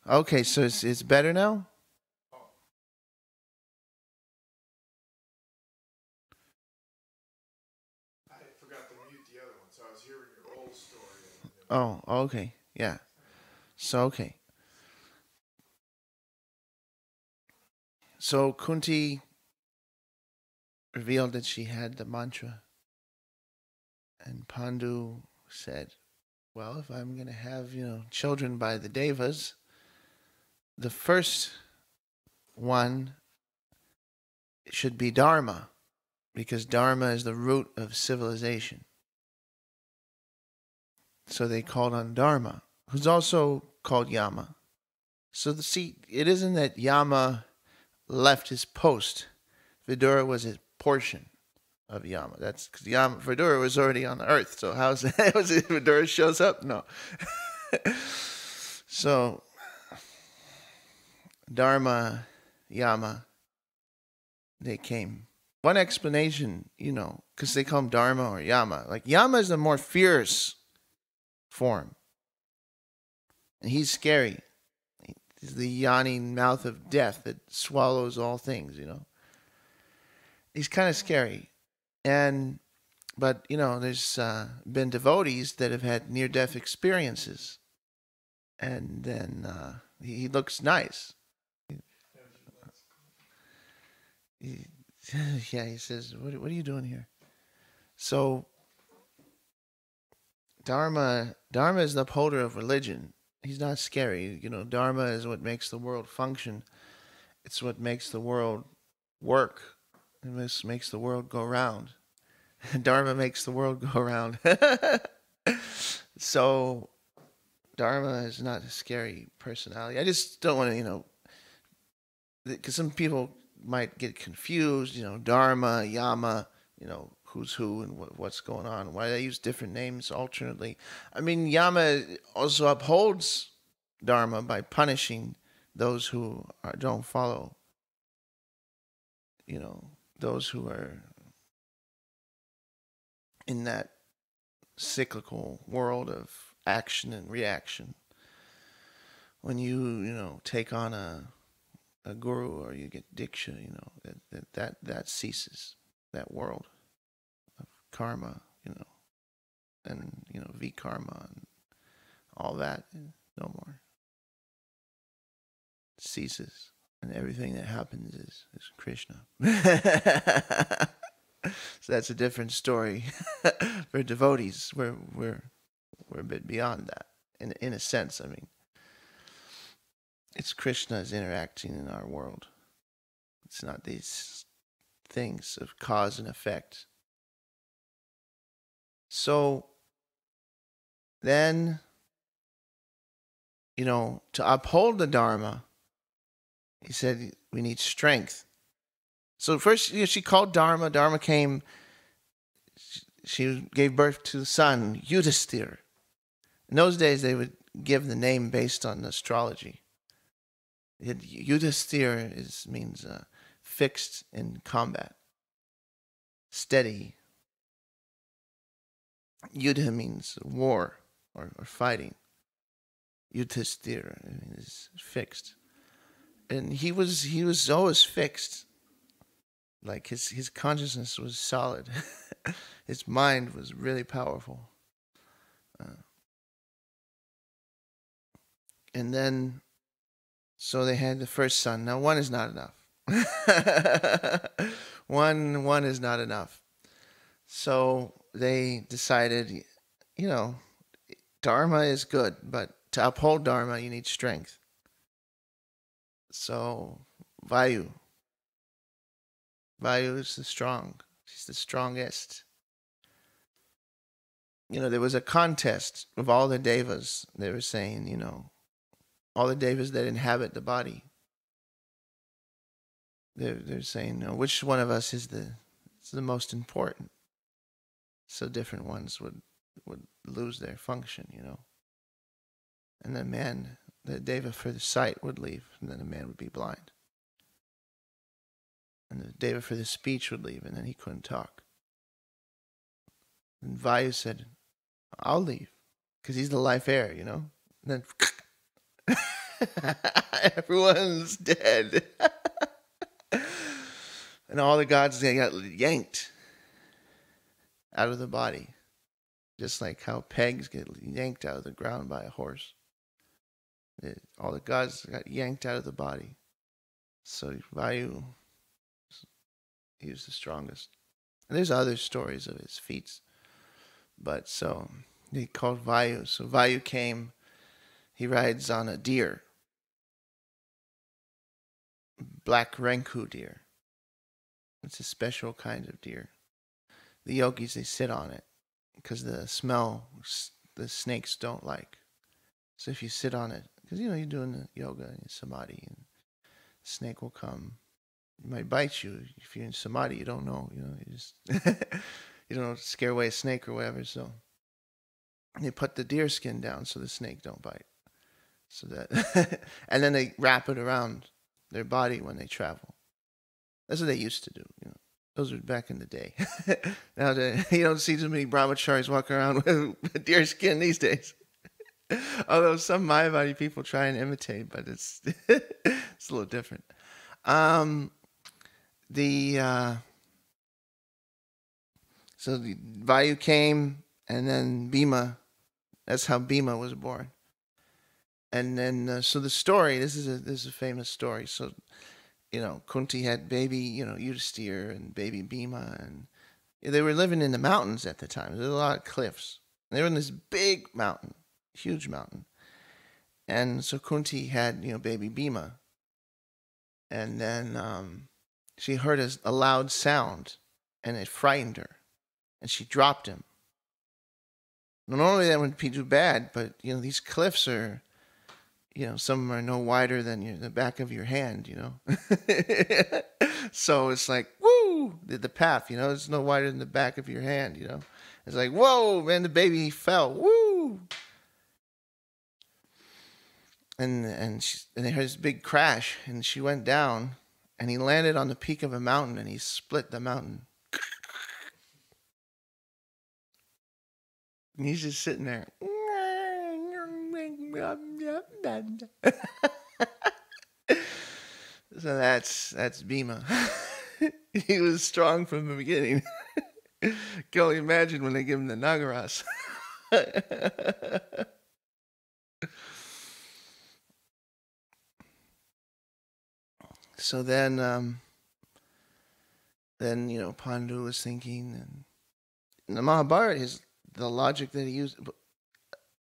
Okay, so it's better now? Oh, okay. Yeah. So okay. So Kunti revealed that she had the mantra, and Pandu said, "Well, if I'm going to have, children by the devas, the first one should be Dharma, because Dharma is the root of civilization." So they called on Dharma, who's also called Yama. So see, it isn't that Yama left his post. Vidura was his portion of Yama. That's because Yama Vidura was already on the earth. So how's that? Was it Vidura shows up? No. So Dharma, Yama, they came. One explanation, because they call him Dharma or Yama. Like Yama is a more fierce form. And he's scary. He's the yawning mouth of death that swallows all things. He's kind of scary. But there's been devotees that have had near-death experiences. And then he looks nice. He, yeah, he says, what are you doing here? So Dharma is the upholder of religion. He's not scary. Dharma is what makes the world function. It's what makes the world work. It makes the world go round. Dharma makes the world go round. So Dharma is not a scary personality. I just don't want to, because some people might get confused, Dharma, Yama, who's who and what's going on. Why they use different names alternately. I mean, Yama also upholds Dharma by punishing those who don't follow, those who are in that cyclical world of action and reaction. When you take on a guru or you get diksha, that ceases that world of karma, and vikarma and all that no more. It ceases, and everything that happens is Krishna. So that's a different story for devotees. We're a bit beyond that, in a sense. I mean, it's Krishna's interacting in our world. It's not these things of cause and effect. So then, to uphold the Dharma, he said we need strength. So first, she called Dharma. Dharma came. She gave birth to the son, Yudhisthira. In those days, they would give the name based on astrology. Yudhisthira means fixed in combat, steady. Yudha means war or fighting. Yudhisthira is fixed, and he was always fixed. Like his consciousness was solid. His mind was really powerful. And then, so they had the first son. Now, one is not enough. one is not enough. So they decided, Dharma is good, but to uphold Dharma, you need strength. So Vayu is the strong. She's the strongest. There was a contest of all the devas. They were saying, all the devas that inhabit the body. They're saying, which one of us is the most important? So different ones would lose their function, And the deva for the sight would leave, and then the man would be blind. And the deva for the speech would leave, and then he couldn't talk. And Vayu said, I'll leave, because he's the life heir, And then Everyone's dead. And all the gods, they got yanked out of the body. Just like how pegs get yanked out of the ground by a horse. All the gods got yanked out of the body. So Vayu, he was the strongest. And there's other stories of his feats. But so they called Vayu. So Vayu came, he rides on a deer. Black Renku deer. It's a special kind of deer. The yogis, they sit on it because the smell the snakes don't like. So if you sit on it, because you're doing the yoga and samadhi, and the snake will come. It might bite you if you're in samadhi. You don't know. You just you don't scare away a snake or whatever. So they put the deer skin down so the snake don't bite. So that and then they wrap it around their body when they travel. That's what they used to do. Those were back in the day. Now you don't see too many brahmacharis walking around with deer skin these days. Although some Mayavadi people try and imitate, but it's it's a little different. So the Vayu came, and then Bhima. That's how Bhima was born. And then so the story. This is a famous story. So Kunti had baby Yudhisthira and baby Bhima, and they were living in the mountains at the time. There were a lot of cliffs. They were in this big mountain. Huge mountain. And so Kunti had, baby Bhima. And then she heard a loud sound, and it frightened her. And she dropped him. Normally that would be too bad, but, these cliffs are, some of them are no wider than the back of your hand, So it's like, woo, the path, it's no wider than the back of your hand, It's like, whoa, man, the baby fell, woo. And they heard this big crash, and she went down, and he landed on the peak of a mountain, and he split the mountain. And he's just sitting there. So that's Bhima. He was strong from the beginning. Can only imagine when they give him the Nagaras. So then Pandu was thinking, and in the Mahabharata, the logic that he used.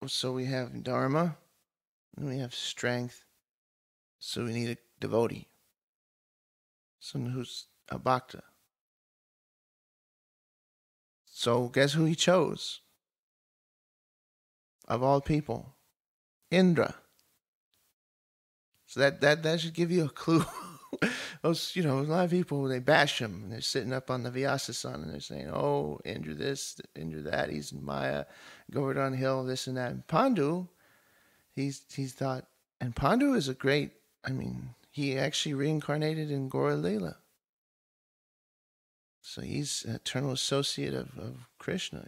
So we have dharma, and we have strength. So we need a devotee, someone who's a bhakta. So guess who he chose? Of all people, Indra. So that should give you a clue. Those, a lot of people, they bash him, and they're sitting up on the Vyasasana, and they're saying, oh, Indra this, Indra that, he's in Maya, Govardhan Hill, this and that. And Pandu, he's thought, and Pandu is he actually reincarnated in Gaura Leela. So he's an eternal associate of Krishna,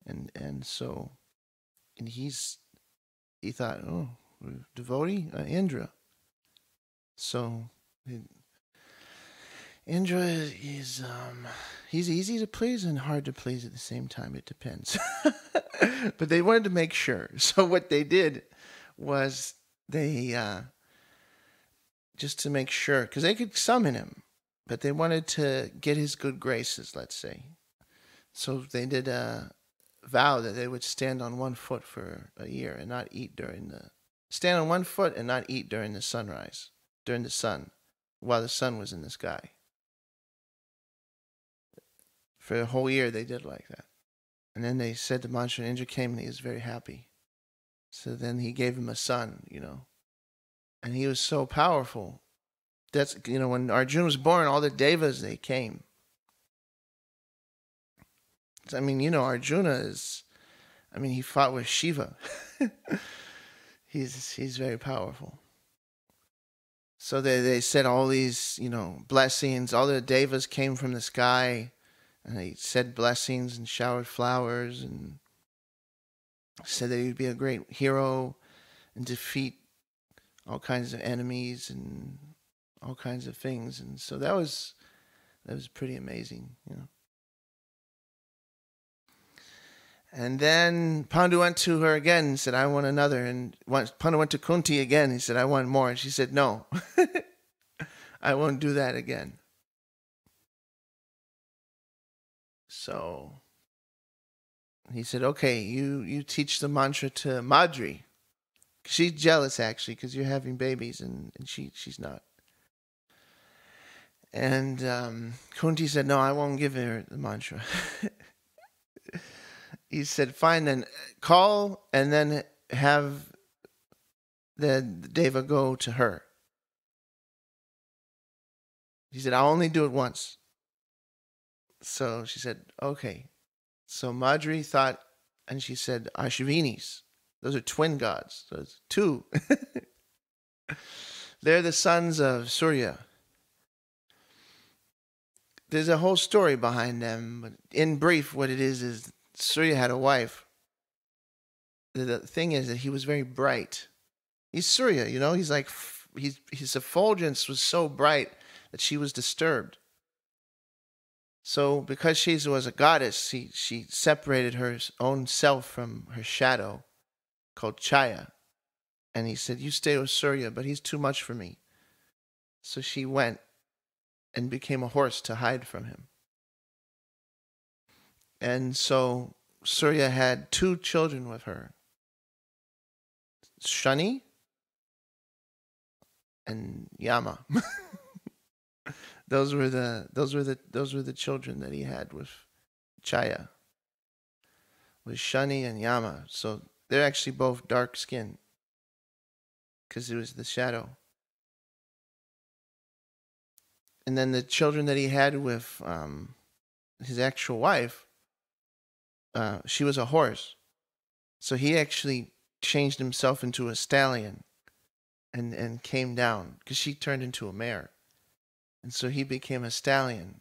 and so, and he thought, oh, devotee, Indra. So Indra is he's easy to please and hard to please at the same time. It depends. But they wanted to make sure. So what they did was they just to make sure, because they could summon him, but they wanted to get his good graces, let's say. So they did a vow that they would stand on one foot for a year and not eat stand on one foot and not eat during the sunrise, during the sun, while the sun was in the sky. For a whole year they did like that. And then they said the mantra, and Indra came, and he was very happy. So then he gave him a son, and he was so powerful. That's, when Arjuna was born, all the devas, they came. Arjuna is, he fought with Shiva. He's very powerful. So they said all these, blessings. All the devas came from the sky, and they said blessings and showered flowers, and said that he'd be a great hero and defeat all kinds of enemies and all kinds of things. And so that was pretty amazing, you know. And then Pandu went to her again and said, I want another. And Pandu went to Kunti again. He said, I want more. And she said, no, I won't do that again. So he said, okay, you teach the mantra to Madri. She's jealous, actually, because you're having babies, and she's not. And Kunti said, no, I won't give her the mantra. He said, fine, then call and then have the Deva go to her. He said, I'll only do it once. So she said, okay. So Madri thought, and she said, Ashvinis. Those are twin gods. Those two. They're the sons of Surya. There's a whole story behind them, but in brief, what it is Surya had a wife. The thing is that he was very bright. He's Surya, you know. He's like his effulgence was so bright that she was disturbed. So because she was a goddess, she separated her own self from her shadow, called Chaya. And he said, you stay with Surya, but he's too much for me. So she went and became a horse to hide from him. And so Surya had 2 children with her, Shani and Yama. Those were the children that he had with Chaya, with Shani and Yama. So they're actually both dark skinned because it was the shadow. And then the children that he had with his actual wife, she was a horse. So he actually changed himself into a stallion and came down because she turned into a mare. And so he became a stallion.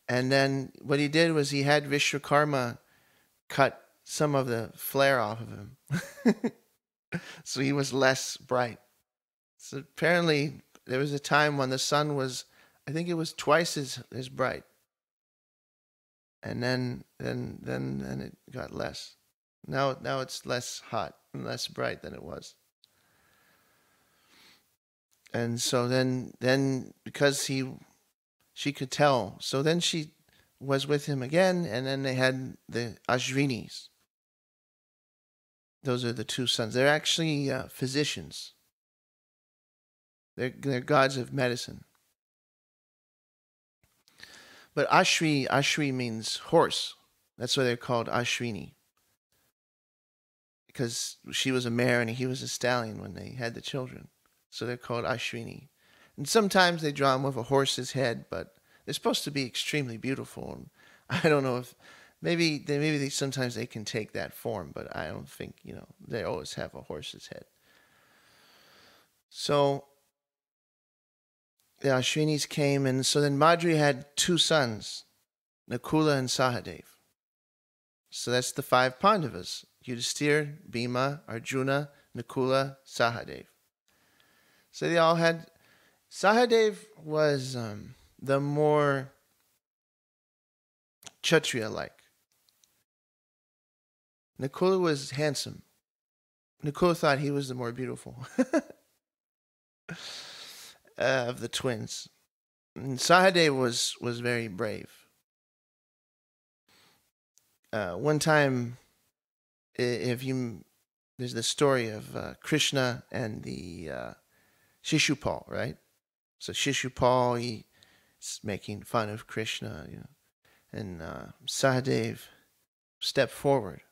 And then what he did was he had Vishwakarma cut some of the flare off of him. So he was less bright. So apparently there was a time when the sun was, I think it was twice as bright. And then it got less. Now it's less hot and less bright than it was. And so then because she could tell, so then she was with him again, and then they had the Ashvinis. Those are the 2 sons. They're actually physicians. They're gods of medicine. But Ashwi means horse. That's why they're called Ashwini. Because she was a mare and he was a stallion when they had the children. So they're called Ashwini. And sometimes they draw them with a horse's head, but they're supposed to be extremely beautiful. And I don't know if maybe they sometimes they can take that form, but I don't think, you know, they always have a horse's head. So the Ashwinis came, and so then Madri had 2 sons, Nakula and Sahadev. So that's the 5 Pandavas: Yudhisthira, Bhima, Arjuna, Nakula, Sahadev. So they all had. Sahadev was the more Kshatriya-like. Nakula was handsome. Nakula thought he was the more beautiful of the twins. And Sahadev was very brave. One time, there's the story of Krishna and the Shishupal, right? So Shishupal, he's making fun of Krishna, you know, and Sahadev stepped forward,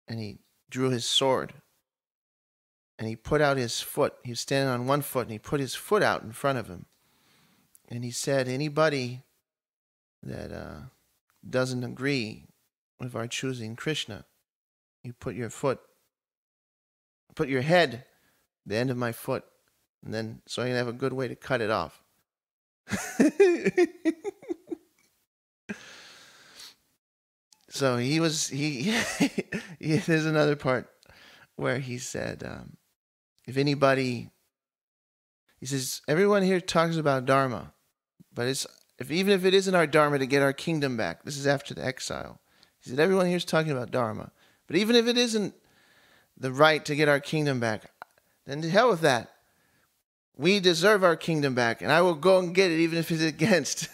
and he drew his sword, and he put out his foot. He was standing on one foot, and he put his foot out in front of him, and he said, "Anybody that doesn't agree with our choosing Krishna, you put your head, the end of my foot, and then so I can have a good way to cut it off." So he there's another part where he said, if anybody, he says, everyone here talks about Dharma, but even if it isn't our Dharma to get our kingdom back, this is after the exile. He said, everyone here is talking about Dharma, but even if it isn't the right to get our kingdom back, then to hell with that. We deserve our kingdom back, and I will go and get it even if it's against.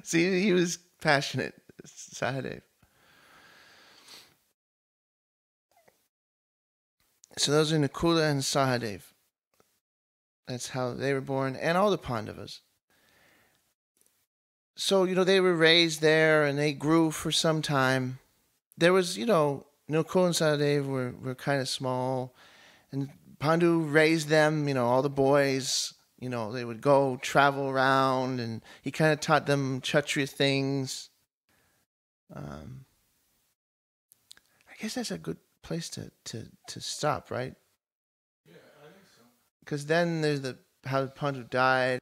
See, he was passionate, Sahadev. So those are Nakula and Sahadev. That's how they were born, and all the Pandavas. So, they were raised there, and they grew for some time. There was, Nakula and Sahadev were kind of small, and Pandu raised them, all the boys. They would go travel around, and he kind of taught them Kshatriya things. I guess that's a good place to stop, right? Yeah, I think so. Because then there's how Pandu died.